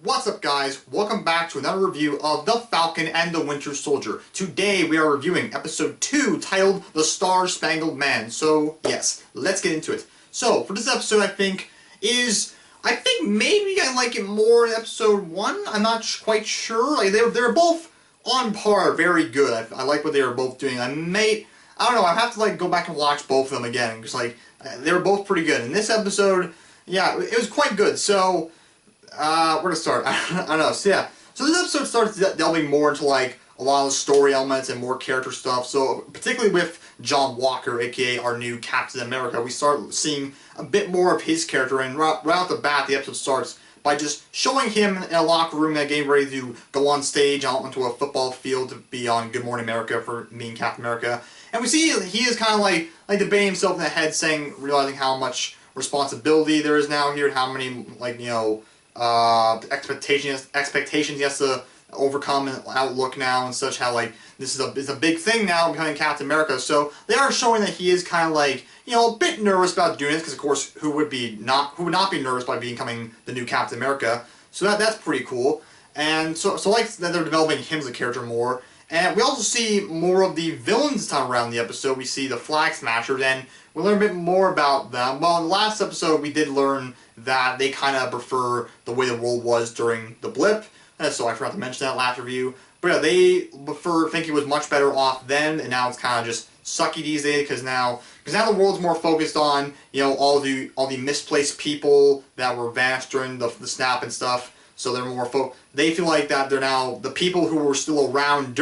What's up, guys? Welcome back to another review of The Falcon and the Winter Soldier. Today we are reviewing episode 2 titled The Star-Spangled Man. So yes, let's get into it. So for this episode, I think maybe I like it more in episode 1. I'm not quite sure. Like they're both on par, very good. I like what they were both doing. I don't know, I have to go back and watch both of them again because they were both pretty good. In this episode, yeah, it was quite good. So where to start? I don't know. So yeah, so this episode starts delving more into a lot of story elements and more character stuff. So particularly with John Walker, aka our new Captain America, we start seeing a bit more of his character. And right off the bat, the episode starts by just showing him in a locker room getting ready to go on stage out onto a football field to be on Good Morning America for being Captain America. And we see he is kind of like debating himself in the head, realizing how much responsibility there is now here and how many expectations he has to overcome and outlook now and such, how this is a big thing now becoming Captain America. So they are showing that he is kind of a bit nervous about doing this, because of course who would not be nervous by becoming the new Captain America. So that's pretty cool. And so that they're developing him as a character more. And we also see more of the villains this time around the episode. We see the Flag Smashers, and we learn a bit more about them. Well, in the last episode, we did learn that they kind of prefer the way the world was during the blip. So I forgot to mention that last review. But yeah, they think it was much better off then, and now it's kind of just sucky these days because now the world's more focused on all the misplaced people that were vanished during the snap and stuff. So they're more they feel like that they're now the people who were still around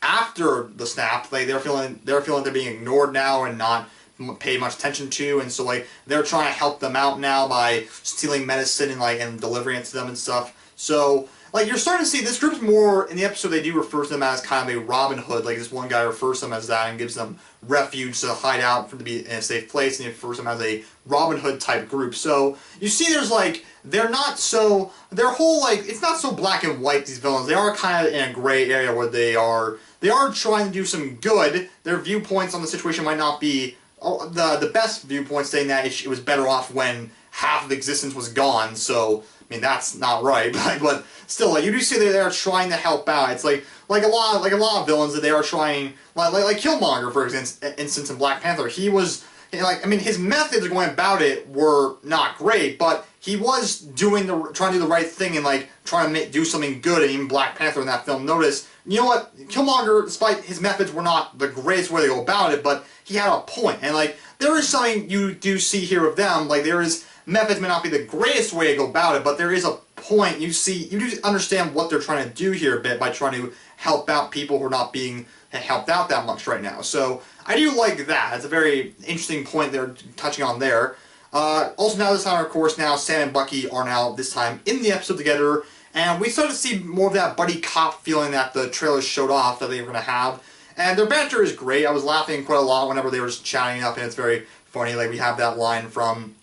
after the snap. They're feeling they're being ignored now and not paid much attention to, and so they're trying to help them out now by stealing medicine and delivering it to them and stuff. So you're starting to see this group's more in the episode. They do refer to them as kind of a Robin Hood. This one guy refers to them as that and gives them refuge to hide out to be in a safe place, and he refers to them as a Robin Hood type group. So you see, there's they're not so their whole it's not so black and white. These villains, they are kind of in a gray area where they are trying to do some good. Their viewpoints on the situation might not be the best viewpoints, saying that it was better off when half of existence was gone. So I mean, that's not right, but still, you do see that they are trying to help out. It's like a lot of villains that they are trying, like Killmonger, for instance, in Black Panther. He was his methods of going about it were not great, but he was trying to do the right thing and trying to do something good. And even Black Panther in that film, notice, you know what, Killmonger, despite his methods were not the greatest way to go about it, but he had a point. And there is something you do see here of them. Methods may not be the greatest way to go about it, but there is a point. You do understand what they're trying to do here a bit by trying to help out people who are not being helped out that much right now. So I do like that. It's a very interesting point they're touching on there. Also now this time, of course, now Sam and Bucky are now this time in the episode together, and we start to see more of that buddy cop feeling that the trailers showed off that they were going to have. And their banter is great. I was laughing quite a lot whenever they were just chatting up, and it's very funny. We have that line from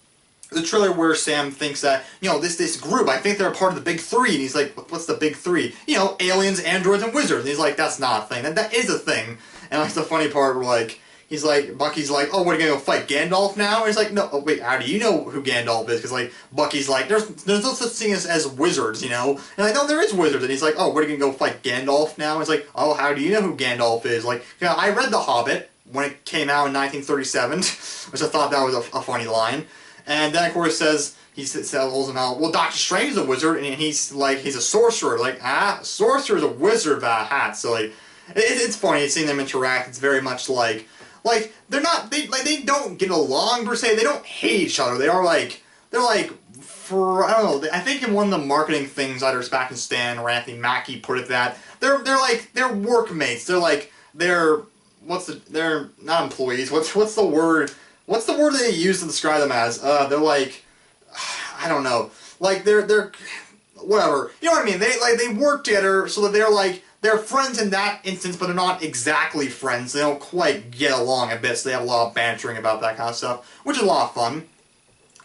the trailer where Sam thinks that, this group, I think they're a part of the Big Three, and he's like, what's the Big Three? Aliens, androids, and wizards. And he's like, that's not a thing. That is a thing. And the funny part where he's Bucky's like, oh, what, are you gonna go fight Gandalf now? And he's like, no, oh, wait, how do you know who Gandalf is? Because Bucky's like, there's no such thing as wizards, And no, there is wizards. And he's like, oh, what, are you gonna go fight Gandalf now? And he's like, oh, how do you know who Gandalf is? I read The Hobbit when it came out in 1937, which I thought that was a funny line. And then, of course, he tells him how, well, Doctor Strange is a wizard, and he's a sorcerer. A sorcerer is a wizard without a hat. So, it's funny seeing them interact. It's very much they're not, they don't get along, per se. They don't hate each other. They are I don't know, I think in one of the marketing things, either Spack and Stan or Anthony Mackie put it that, they're workmates. They're not employees. What's the word? What's the word that they use to describe them as? They're I don't know. They're whatever. You know what I mean? They work together so that they're friends in that instance, but they're not exactly friends. They don't quite get along a bit, so they have a lot of bantering about that kind of stuff, which is a lot of fun.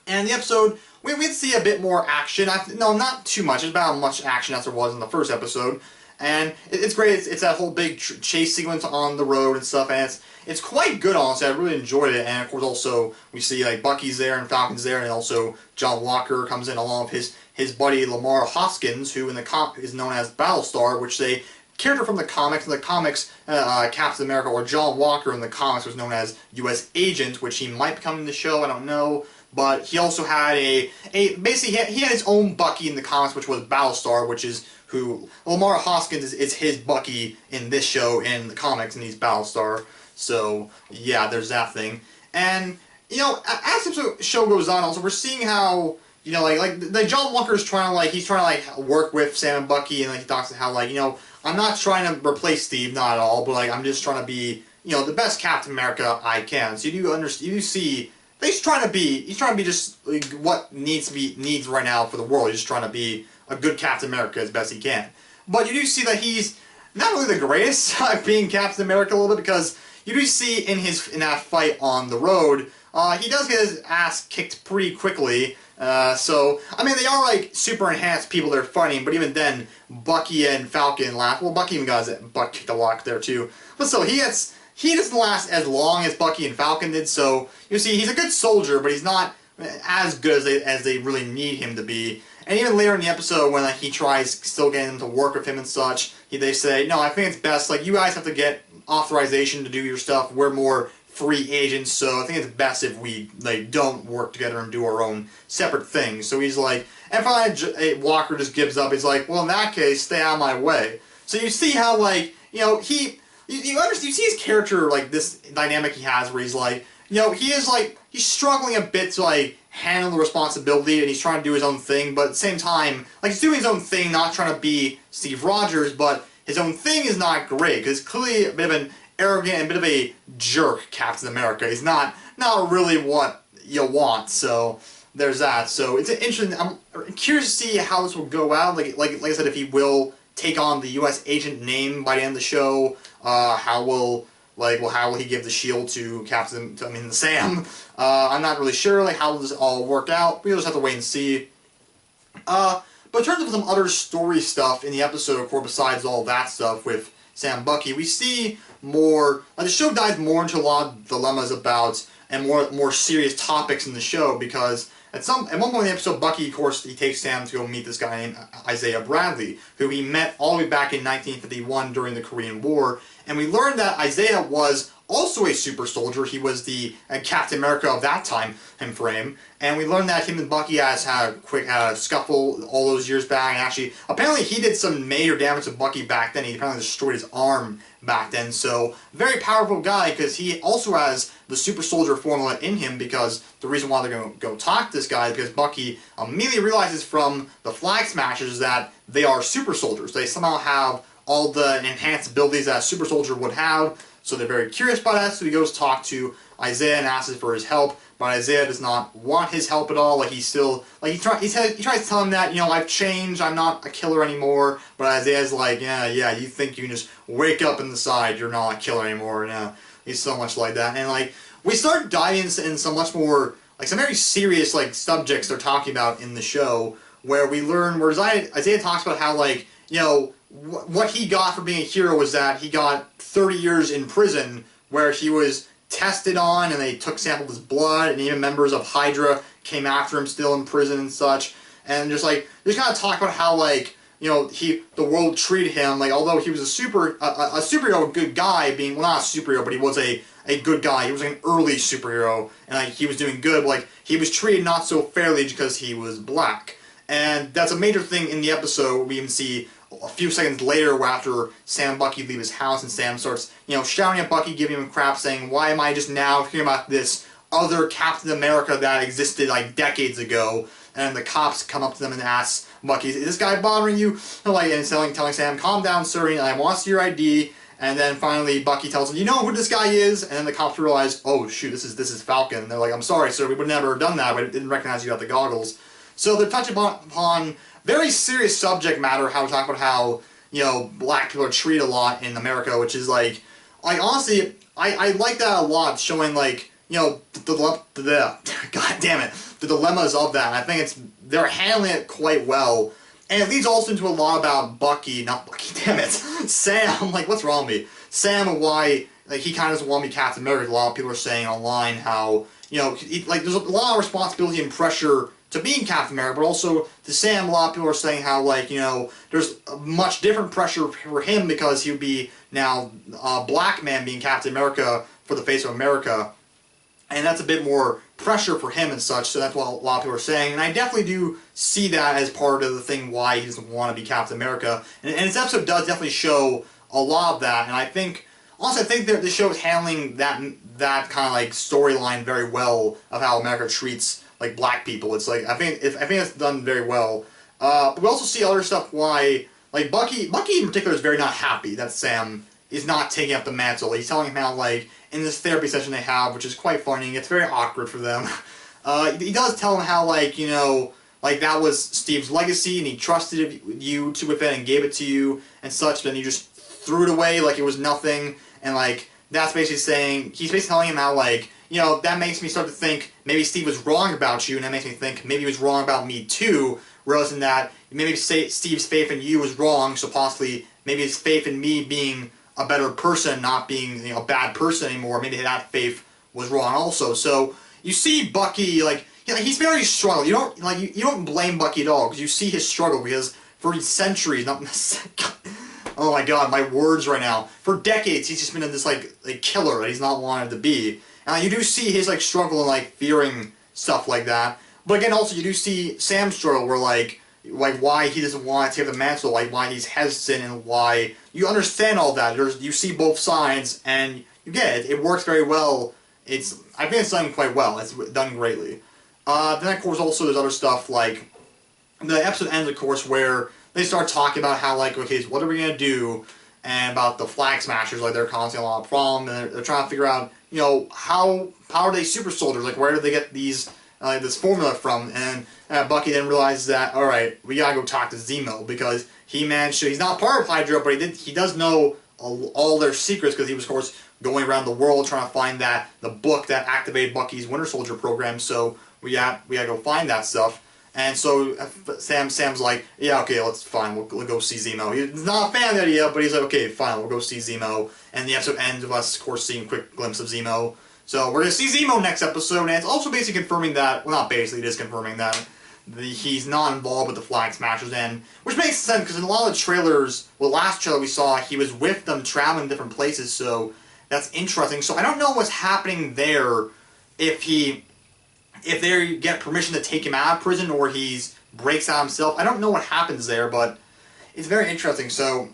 And the episode, we see a bit more action. No, not too much. It's about as much action as there was in the first episode. And it's great. It's that whole big chase sequence on the road and stuff, and it's quite good, honestly. I really enjoyed it. And of course, also we see Bucky's there and Falcon's there, and also John Walker comes in along with his buddy Lamar Hoskins, who in the is known as Battlestar, which they character from the comics. In the comics, Captain America, or John Walker in the comics, was known as U.S. Agent, which he might become in the show, I don't know. But he also had basically he had his own Bucky in the comics, which was Battlestar, which is who Lamar Hoskins is his Bucky in this show in the comics, and he's Battlestar. So yeah, there's that thing. And you know, as the show goes on, also we're seeing how, you know, like John Walker is trying to work with Sam and Bucky, and like he talks about how, like, you know, I'm not trying to replace Steve, not at all, but like I'm just trying to be, you know, the best Captain America I can. So you do understand, you do see that he's trying to be just like what needs right now for the world. He's just trying to be a good Captain America as best he can. But you do see that he's not really the greatest at being Captain America a little bit, because you do see in that fight on the road, he does get his ass kicked pretty quickly. So, I mean, they are like super enhanced people they're fighting, but even then, Bucky and Falcon last. Well, Bucky even got his butt kicked a lot there too. But still, he doesn't last as long as Bucky and Falcon did. So you see, he's a good soldier, but he's not as good as they really need him to be. And even later in the episode, when he tries still getting them to work with him and such, they say, no, I think it's best, like, you guys have to get authorization to do your stuff. We're more free agents, so I think it's best if we don't work together and do our own separate things. So he's like, and finally Walker just gives up. He's like, well, in that case, stay out of my way. So you see how, like, you know, you see his character, like, this dynamic he has where he's like, you know, he's struggling a bit to, like, handle the responsibility, and he's trying to do his own thing, but at the same time, like, he's doing his own thing, not trying to be Steve Rogers, but his own thing is not great, because it's clearly a bit of an arrogant and a bit of a jerk Captain America. He's not really what you want, so there's that. So it's interesting. I'm curious to see how this will go out. Like I said, if he will take on the U.S. Agent name by the end of the show, how will he give the shield to Sam? I'm not really sure. Like, how will this all work out? We'll just have to wait and see. But in terms of some other story stuff in the episode, of course, besides all that stuff with Sam and Bucky, we see more. The show dives more into a lot of dilemmas about and more serious topics in the show, because at one point in the episode, Bucky, of course, he takes Sam to go meet this guy named Isaiah Bradley, who he met all the way back in 1951 during the Korean War, and we learned that Isaiah was also a super soldier. He was the Captain America of that time frame, and we learned that him and Bucky had a scuffle all those years back, and actually, apparently he did some major damage to Bucky back then. He apparently destroyed his arm back then, so very powerful guy, because he also has the super soldier formula in him, because the reason why they're going to go talk to this guy is because Bucky immediately realizes from the Flag Smashers that they are super soldiers. They somehow have all the enhanced abilities that a super soldier would have, so they're very curious about that. So he goes to talk to Isaiah and asks for his help, but Isaiah does not want his help at all. Like, he tries to tell him that, you know, I've changed, I'm not a killer anymore. But Isaiah's like, yeah, you think you can just wake up and decide you're not a killer anymore? Yeah, he's so much like that. And like, we start diving in some much more, like, some very serious, like, subjects they're talking about in the show, where Isaiah talks about how, like, you know, what he got for being a hero was that he got 30 years in prison, where he was tested on, and they took samples of his blood, and even members of Hydra came after him still in prison and such. And just kind of talk about how, like, you know, the world treated him, like, although he was a superhero, good guy, being, well, not a superhero, but he was a good guy. He was like an early superhero, and like, he was doing good, but like, he was treated not so fairly because he was black. And that's a major thing in the episode. We even see a few seconds later, after Sam and Bucky leave his house, and Sam starts, you know, shouting at Bucky, giving him crap, saying, why am I just now hearing about this other Captain America that existed like decades ago? And the cops come up to them and ask Bucky, is this guy bothering you? And telling Sam, calm down, sir, I want to see your ID. And then finally Bucky tells him, you know who this guy is? And then the cops realize, oh shoot, this is Falcon. And they're like, I'm sorry, sir, we would never have done that, but didn't recognize you got the goggles. So they're touching upon very serious subject matter, how to talk about how, you know, black people are treated a lot in America, which is like honestly, I like that a lot, showing, like, you know, god damn it, the dilemmas of that. I think they're handling it quite well, and it leads also into a lot about Sam. Like, what's wrong with me? Sam, and why, like, he kind of doesn't want to be Captain America. A lot of people are saying online how, you know, there's a lot of responsibility and pressure to being Captain America, but also to Sam, a lot of people are saying how, like, you know, there's a much different pressure for him because he would be now a black man being Captain America for the face of America. And that's a bit more pressure for him and such, so that's what a lot of people are saying. And I definitely do see that as part of the thing why he doesn't want to be Captain America. And this episode does definitely show a lot of that, and I think, honestly, I think that the show is handling that kind of, like, storyline very well of how America treats, like, black people. It's like, I think it's done very well. But we also see other stuff why, like, Bucky in particular is very not happy that Sam is not taking up the mantle. He's telling him how, like, in this therapy session they have, which is quite funny, it's very awkward for them. He does tell him how, like, you know, like, that was Steve's legacy, and he trusted you with it and gave it to you and such, but then you just threw it away like it was nothing, and, like, that's basically saying, he's basically telling him how, like, you know, that makes me start to think maybe Steve was wrong about you, and that makes me think maybe he was wrong about me too, realizing that maybe Steve's faith in you was wrong, so possibly maybe his faith in me being a better person, not being, you know, a bad person anymore, maybe that faith was wrong also. So you see Bucky, like, he's very struggled. You don't, like, you don't blame Bucky at all, because you see his struggle, because for centuries, oh my god, my words right now, for decades he's just been in this, like killer that he's not wanted to be. And you do see his, like, struggle and, like, fearing stuff like that. But again, also you do see Sam's struggle where, like why he doesn't want to take the mantle, like why he's hesitant, and why you understand all that. You see both sides, and you get it. It works very well. I think it's done quite well. It's done greatly. Then of course also there's other stuff, like the episode ends, of course, where they start talking about how, like, okay, so what are we gonna do, and about the Flag Smashers, like, they're causing a lot of problems, and they're trying to figure out, you know, how are they super soldiers? Like, where do they get these this formula from? And Bucky then realizes that, all right, we gotta go talk to Zemo, because he managed to, he's not part of Hydra, but he does know all their secrets, because he was, of course, going around the world trying to find the book that activated Bucky's Winter Soldier program. So we gotta go find that stuff. And so Sam's like, yeah, okay, let's fine, we'll go see Zemo. He's not a fan of the idea, but he's like, okay, fine, we'll go see Zemo. And the episode ends with us, of course, seeing a quick glimpse of Zemo. So we're gonna see Zemo next episode, and it's also basically confirming that, well, not basically, it is confirming that he's not involved with the Flag Smashers, and which makes sense, because in a lot of the trailers, well, last trailer we saw, he was with them traveling different places, so that's interesting. So I don't know what's happening there, if they get permission to take him out of prison, or he breaks out himself. I don't know what happens there, but it's very interesting. So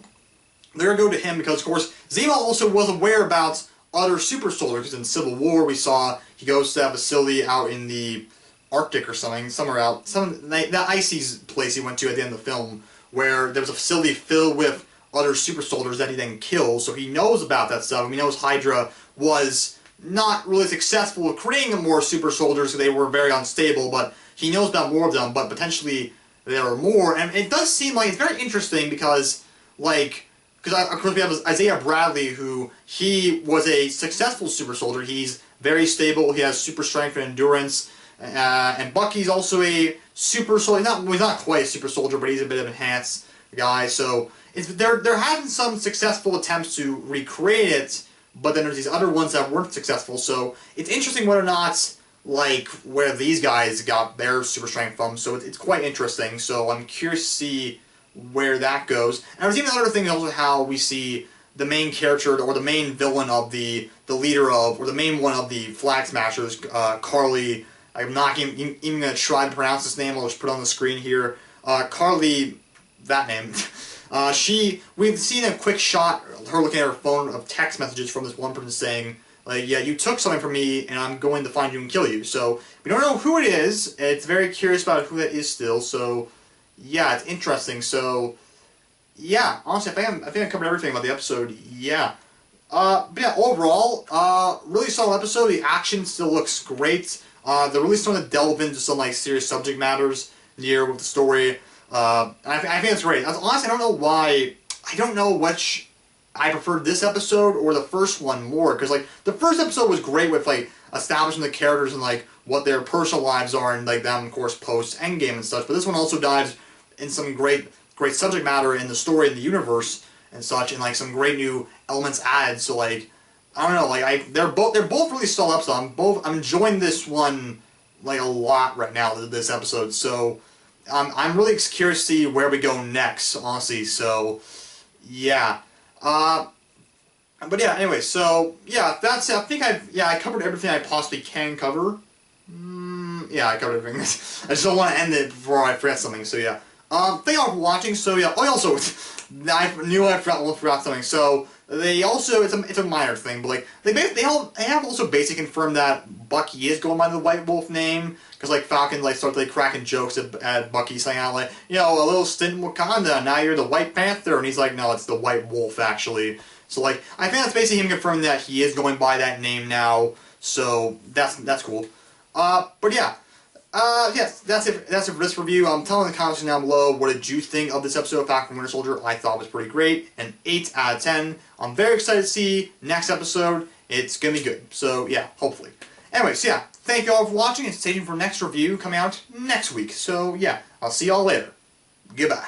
they're going to go to him, because, of course, Zemo also was aware about other super soldiers, because in Civil War we saw he goes to that facility out in the Arctic or something, somewhere out, that icy place he went to at the end of the film, where there was a facility filled with other super soldiers that he then kills, so he knows about that stuff, and he knows Hydra was not really successful with creating more super soldiers, because they were very unstable, but he knows about more of them, but potentially there are more, and it does seem like it's very interesting, because, like, of course we have Isaiah Bradley, who, he was a successful super soldier, he's very stable, he has super strength and endurance, and Bucky's also a super soldier. He's not quite a super soldier, but he's a bit of an enhanced guy. So they're having some successful attempts to recreate it, but then there's these other ones that weren't successful. So it's interesting whether or not, like, where these guys got their super strength from. So it's quite interesting. So I'm curious to see where that goes. And there's even another thing, also how we see the main character, or the main villain of the leader of, or the main one of the Flag Smashers, Carly. I'm not even going to try to pronounce this name. I'll just put it on the screen here. Carly, that name. We've seen a quick shot, her looking at her phone, of text messages from this one person saying, like, yeah, you took something from me, and I'm going to find you and kill you. So we don't know who it is. It's very curious about who that is still. So yeah, it's interesting. So yeah, honestly, I think I covered everything about the episode. Yeah. But yeah, overall, really solid episode. The action still looks great. They're really starting to delve into some, like, serious subject matters here with the story. And I think it's great. Honestly, I don't know why. I don't know which I preferred, this episode or the first one more. Because, like, the first episode was great with, like, establishing the characters and, like, what their personal lives are, and, like, them, of course, post-Endgame and such. But this one also dives in some great subject matter in the story, in the universe and such, and, like, some great new elements added. So, like, I don't know, like, they're both really solid episodes. I'm enjoying this one like a lot right now this episode. So I'm really curious to see where we go next, honestly. So yeah. But yeah, anyway, so yeah, that's it. I think I covered everything I possibly can cover. Yeah, I covered everything. I just don't want to end it before I forget something. So yeah. Thank y'all for watching. So yeah. Oh, also, I knew I forgot something. So they also it's a minor thing, but like they have also basically confirmed that Bucky is going by the White Wolf name, because like Falcon like started like cracking jokes at Bucky, saying out like, you know, a little stint in Wakanda, now you're the White Panther, and he's like, no, it's the White Wolf actually. So like I think that's basically him confirming that he is going by that name now. So that's cool. But yeah. Yes, that's it. That's it for this review. Tell in the comments down below, what did you think of this episode of Falcon Winter Soldier? I thought it was pretty great. An 8 out of 10. I'm very excited to see next episode. It's gonna be good. So yeah, hopefully. Anyways, yeah, thank you all for watching, and stay tuned for next review coming out next week. So yeah, I'll see y'all later. Goodbye.